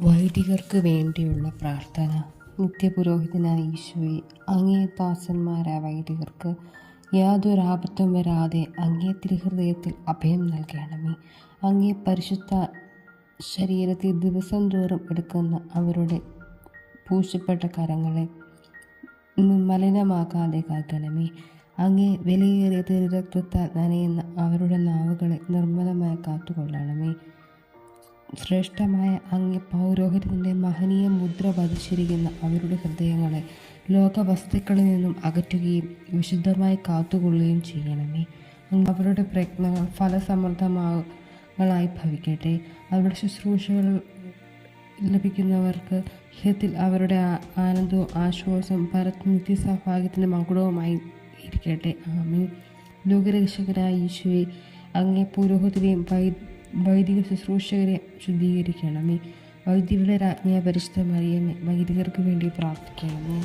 വൈദികർക്ക് വേണ്ടിയുള്ള പ്രാർത്ഥന. നിത്യപുരോഹിതനായ ഈശോയെ, അങ്ങേ ദാസന്മാരായ വൈദികർക്ക് യാതൊരാപത്തും വരാതെ അങ്ങേ തിരുഹൃദയത്തിൽ അഭയം നൽകണമേ. അങ്ങേ പരിശുദ്ധ ശരീരത്തിൽ ദിവസം തോറും എടുക്കുന്ന അവരുടെ പൂശപ്പെട്ട കരങ്ങളെ മലിനമാക്കാതെ കാക്കണമേ. അങ്ങേ വിലയേറിയ തിരുരക്തത്താൽ നനയുന്ന അവരുടെ നാവുകളെ നിർമ്മലമായി കാത്തുകൊള്ളണമേ. ശ്രേഷ്ഠമായ അങ്ങേ പൗരോഹിത്യത്തിൻ്റെ മഹനീയ മുദ്ര പതിച്ചിരിക്കുന്ന അവരുടെ ഹൃദയങ്ങളെ ലോകവസ്തുക്കളിൽ നിന്നും അകറ്റുകയും വിശുദ്ധമായി കാത്തുകൊള്ളുകയും ചെയ്യണമേ. അവരുടെ പ്രയത്നങ്ങൾ ഫലസമൃദ്ധങ്ങളായി ഭവിക്കട്ടെ. അവരുടെ ശുശ്രൂഷകൾ ലഭിക്കുന്നവർക്ക് ഹിതത്തിൽ അവരുടെ ആനന്ദവും ആശ്വാസവും നിത്യസൗഭാഗ്യത്തിൻ്റെ മകുടവുമായി ഇരിക്കട്ടെ. ആമേൻ. ലോകരക്ഷകരായ ഈശോയെ, അങ്ങേ പുരോഹിതരെയും വൈദിക ശുശ്രൂഷകരെ ശുദ്ധീകരിക്കണമേ. വൈദികരുടെ രാജ്ഞിയായ പരിശുദ്ധ മറിയമേ, വൈദികർക്ക് വേണ്ടി പ്രാർത്ഥിക്കണമേ.